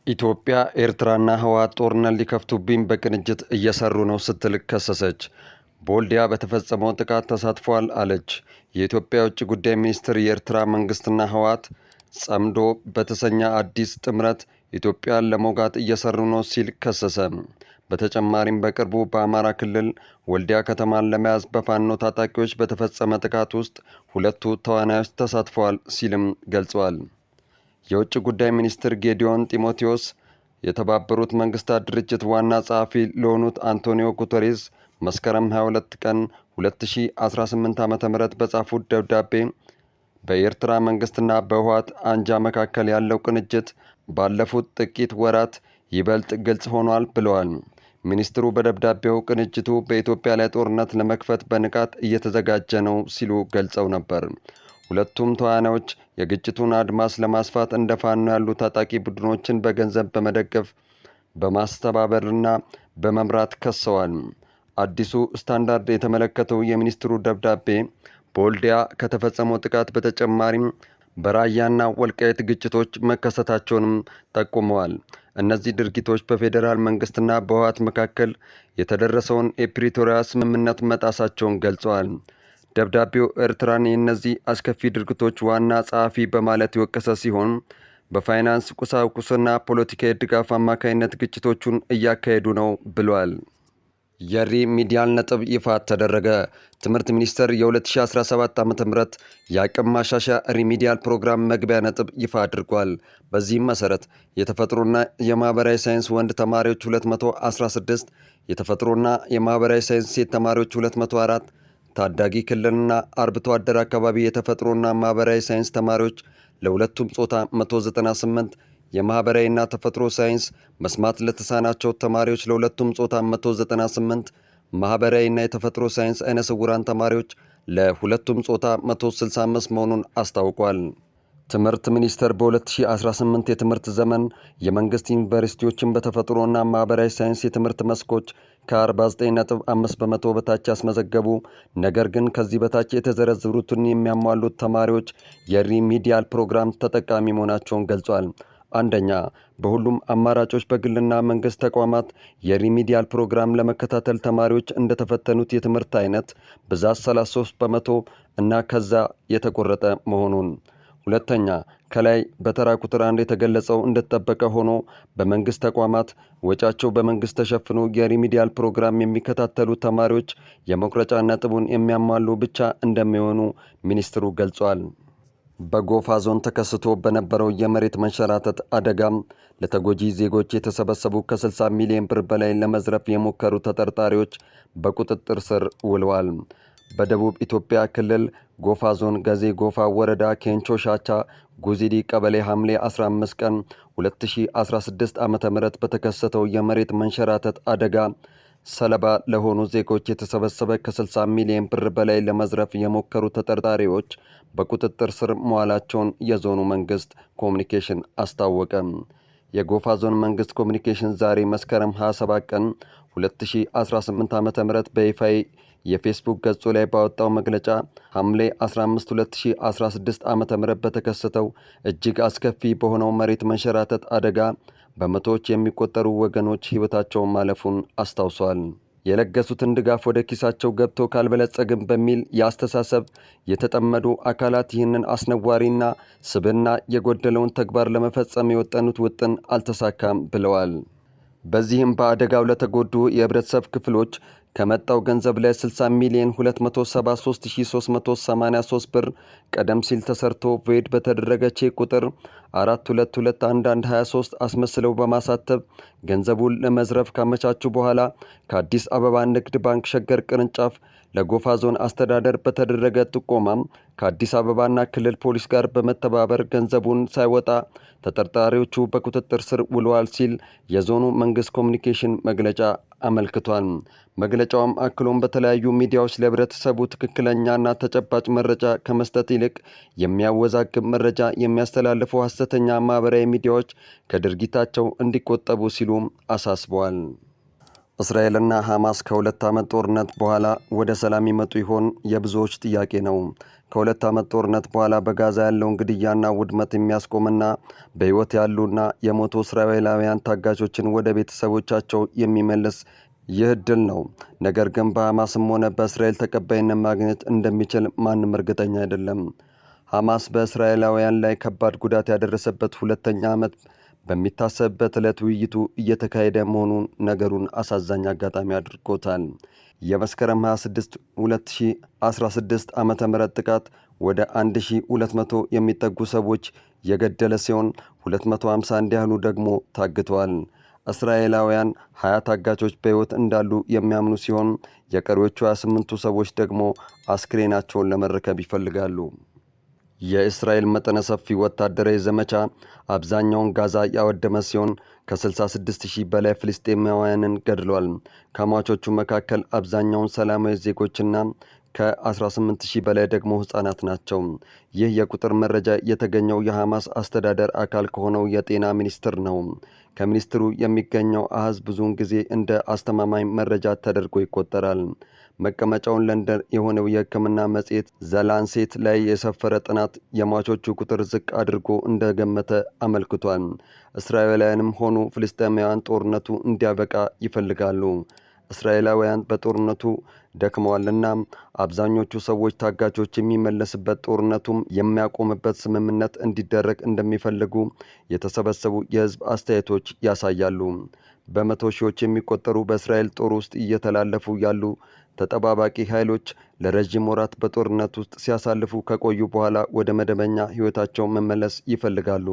ኢትዮጵያ ኤርትራና ህወሓት ጦርነት ሊከፍቱብኝ በቅንጅት እየሰሩ ነው ስትል ከሰሰች። በወልዲያ በተፈጸመው ጥቃት ተሳትፏል አለች። የኢትዮጵያ የውጭ ጉዳይ ሚኒስትር የኤርትራ መንግስትና ህወሓት ጸምዶ በተሰኘ አዲስ ጥምረት ኢትዮጵያን ለመውጋት እየሰሩ ነው ሲል ከሰሰ። በተጨማሪም በቅርቡ በአማራ ክልል ወልዲያ ከተማን ለመያዝ በፋኖ ታጣቂዎች በተፈጸመ ጥቃት ውስጥ ሁለቱ ተዋናዮች ተሳትፈዋል ሲልም ገልጸዋል። የውጭ ጉዳይ ሚኒስትር ጌዲዮን ጢሞቴዎስ የተባበሩት መንግስታት ድርጅት ዋና ጸሐፊ ለሆኑት አንቶኒዮ ጉተሬዝ መስከረም 22 ቀን 2018 ዓ.ም በጻፉት ደብዳቤ በኤርትራ መንግስትና በህወሓት አንጃ መካከል ያለው ቅንጅት ባለፉት ጥቂት ወራት ይበልጥ ግልጽ ሆኗል ብለዋል። ሚኒስትሩ በደብዳቤው ቅንጅቱ በኢትዮጵያ ላይ ጦርነት ለመክፈት በንቃት እየተዘጋጀ ነው ሲሉ ገልጸው ነበር። ሁለቱም ተዋናዮች የግጭቱን አድማስ ለማስፋት እንደ ፋኖ ያሉ ታጣቂ ቡድኖችን በገንዘብ በመደገፍ በማስተባበርና በመምራት ከሰዋል። አዲሱ ስታንዳርድ የተመለከተው የሚኒስትሩ ደብዳቤ በወልዲያ ከተፈጸመው ጥቃት በተጨማሪም በራያና ወልቃይት ግጭቶች መከሰታቸውንም ጠቁመዋል። እነዚህ ድርጊቶች በፌዴራል መንግስትና በህወሓት መካከል የተደረሰውን የፕሪቶሪያ ስምምነት መጣሳቸውን ገልጸዋል። ደብዳቤው ኤርትራን የእነዚህ አስከፊ ድርጊቶች ዋና ጸሐፊ በማለት የወቀሰ ሲሆን በፋይናንስ ቁሳቁስና ፖለቲካዊ ድጋፍ አማካይነት ግጭቶቹን እያካሄዱ ነው ብሏል። የሪሚዲያል ነጥብ ይፋ ተደረገ። ትምህርት ሚኒስቴር የ2017 ዓ.ም የአቅም ማሻሻያ ሪሚዲያል ፕሮግራም መግቢያ ነጥብ ይፋ አድርጓል። በዚህም መሰረት የተፈጥሮና የማህበራዊ ሳይንስ ወንድ ተማሪዎች 216፣ የተፈጥሮና የማህበራዊ ሳይንስ ሴት ተማሪዎች 204፣ ታዳጊ ክልልና አርብቶ አደር አካባቢ የተፈጥሮና ማህበራዊ ሳይንስ ተማሪዎች ለሁለቱም ጾታ 198፣ የማህበራዊና ተፈጥሮ ሳይንስ መስማት ለተሳናቸው ተማሪዎች ለሁለቱም ጾታ 198፣ ማህበራዊና የተፈጥሮ ሳይንስ አይነ ስውራን ተማሪዎች ለሁለቱም ጾታ 165 መሆኑን አስታውቋል። ትምህርት ሚኒስቴር በ2018 የትምህርት ዘመን የመንግስት ዩኒቨርሲቲዎችን በተፈጥሮና ማህበራዊ ሳይንስ የትምህርት መስኮች ከ49.5 በመቶ በታች ያስመዘገቡ ነገር ግን ከዚህ በታች የተዘረዘሩትን የሚያሟሉት ተማሪዎች የሪሚዲያል ፕሮግራም ተጠቃሚ መሆናቸውን ገልጿል። አንደኛ፣ በሁሉም አማራጮች በግልና መንግስት ተቋማት የሪሚዲያል ፕሮግራም ለመከታተል ተማሪዎች እንደተፈተኑት የትምህርት አይነት ብዛት 33 በመቶ እና ከዛ የተቆረጠ መሆኑን። ሁለተኛ፣ ከላይ በተራ ቁጥር 1 የተገለጸው እንደተጠበቀ ሆኖ በመንግስት ተቋማት ወጫቸው በመንግስት ተሸፍኖ የሪሚዲያል ፕሮግራም የሚከታተሉ ተማሪዎች የመቁረጫ ነጥቡን የሚያሟሉ ብቻ እንደሚሆኑ ሚኒስትሩ ገልጿል። በጎፋ ዞን ተከስቶ በነበረው የመሬት መንሸራተት አደጋም ለተጎጂ ዜጎች የተሰበሰቡ ከ60 ሚሊዮን ብር በላይ ለመዝረፍ የሞከሩ ተጠርጣሪዎች በቁጥጥር ስር ውለዋል። በደቡብ ኢትዮጵያ ክልል ጎፋ ዞን ገዜ ጎፋ ወረዳ ኬንቾ ሻቻ ጉዚዲ ቀበሌ ሐምሌ 15 ቀን 2016 ዓ.ም በተከሰተው የመሬት መንሸራተት አደጋ ሰለባ ለሆኑ ዜጎች የተሰበሰበ ከ60 ሚሊዮን ብር በላይ ለመዝረፍ የሞከሩ ተጠርጣሪዎች በቁጥጥር ስር መዋላቸውን የዞኑ መንግስት ኮሚኒኬሽን አስታወቀ። የጎፋ ዞን መንግስት ኮሚኒኬሽን ዛሬ መስከረም 27 ቀን 2018 ዓ.ም በይፋዊ የፌስቡክ ገጹ ላይ ባወጣው መግለጫ ሐምሌ 15 2016 ዓ.ም በተከሰተው እጅግ አስከፊ በሆነው መሬት መንሸራተት አደጋ በመቶዎች የሚቆጠሩ ወገኖች ሕይወታቸውን ማለፉን አስታውሷል። የለገሱትን ድጋፍ ወደ ኪሳቸው ገብቶ ካልበለጸግም በሚል የአስተሳሰብ የተጠመዱ አካላት ይህንን አስነዋሪና ስብዕና የጎደለውን ተግባር ለመፈጸም የወጠኑት ውጥን አልተሳካም ብለዋል። በዚህም በአደጋው ለተጎዱ የህብረተሰብ ክፍሎች ከመጣው ገንዘብ ላይ 60 ሚሊዮን 273383 ብር ቀደም ሲል ተሰርቶ ቮይድ በተደረገ ቼክ ቁጥር 422123 አስመስለው በማሳተብ ገንዘቡን ለመዝረፍ ካመቻቹ በኋላ ከአዲስ አበባ ንግድ ባንክ ሸገር ቅርንጫፍ ለጎፋ ዞን አስተዳደር በተደረገ ጥቆማም ከአዲስ አበባና ክልል ፖሊስ ጋር በመተባበር ገንዘቡን ሳይወጣ ተጠርጣሪዎቹ በቁጥጥር ስር ውለዋል ሲል የዞኑ መንግስት ኮሚኒኬሽን መግለጫ አመልክቷል። መግለጫውም አክሎም በተለያዩ ሚዲያዎች ለህብረተሰቡ ትክክለኛና ተጨባጭ መረጃ ከመስጠት ይልቅ የሚያወዛግብ መረጃ የሚያስተላልፉ ሐሰተኛ ማህበራዊ ሚዲያዎች ከድርጊታቸው እንዲቆጠቡ ሲሉም አሳስበዋል። እስራኤልና ሐማስ ከ2 ዓመት ጦርነት በኋላ ወደ ሰላም ይመጡ ይሆን የብዙዎች ጥያቄ ነው። ከ2 ዓመት ጦርነት በኋላ በጋዛ ያለውን ግድያና ውድመት የሚያስቆምና በሕይወት ያሉና የሞቱ እስራኤላውያን ታጋቾችን ወደ ቤተሰቦቻቸው የሚመልስ ይህ ዕድል ነው። ነገር ግን በሐማስም ሆነ በእስራኤል ተቀባይነት ማግኘት እንደሚችል ማንም እርግጠኛ አይደለም። ሐማስ በእስራኤላውያን ላይ ከባድ ጉዳት ያደረሰበት 2ኛ ዓመት በሚታሰብበት ዕለት ውይይቱ እየተካሄደ መሆኑን ነገሩን አሳዛኝ አጋጣሚ አድርጎታል። የመስከረም 26 2016 ዓ.ም ጥቃት ወደ 1200 የሚጠጉ ሰዎች የገደለ ሲሆን 251 ያህሉ ደግሞ ታግተዋል። እስራኤላውያን 20 ታጋቾች በሕይወት እንዳሉ የሚያምኑ ሲሆን የቀሪዎቹ 28ቱ ሰዎች ደግሞ አስክሬናቸውን ለመረከብ ይፈልጋሉ። የእስራኤል መጠነ ሰፊ ወታደራዊ ዘመቻ አብዛኛውን ጋዛ ያወደመ ሲሆን ከ66,000 በላይ ፍልስጤማውያንን ገድሏል። ከሟቾቹ መካከል አብዛኛውን ሰላማዊ ዜጎችና ከ18,000 በላይ ደግሞ ሕፃናት ናቸው። ይህ የቁጥር መረጃ የተገኘው የሐማስ አስተዳደር አካል ከሆነው የጤና ሚኒስቴር ነው። ከሚኒስትሩ የሚገኘው አሃዝ ብዙውን ጊዜ እንደ አስተማማኝ መረጃ ተደርጎ ይቆጠራል። መቀመጫውን ለንደን የሆነው የሕክምና መጽሔት ዘላንሴት ላይ የሰፈረ ጥናት የሟቾቹ ቁጥር ዝቅ አድርጎ እንደገመተ አመልክቷል። እስራኤላውያንም ሆኑ ፍልስጤማውያን ጦርነቱ እንዲያበቃ ይፈልጋሉ። እስራኤላውያን በጦርነቱ ደክመዋልና አብዛኞቹ ሰዎች ታጋቾች የሚመለስበት ጦርነቱም የሚያቆምበት ስምምነት እንዲደረግ እንደሚፈልጉ የተሰበሰቡ የሕዝብ አስተያየቶች ያሳያሉ። በመቶ ሺዎች የሚቆጠሩ በእስራኤል ጦር ውስጥ እየተላለፉ ያሉ ተጠባባቂ ኃይሎች ለረዥም ወራት በጦርነት ውስጥ ሲያሳልፉ ከቆዩ በኋላ ወደ መደበኛ ሕይወታቸው መመለስ ይፈልጋሉ።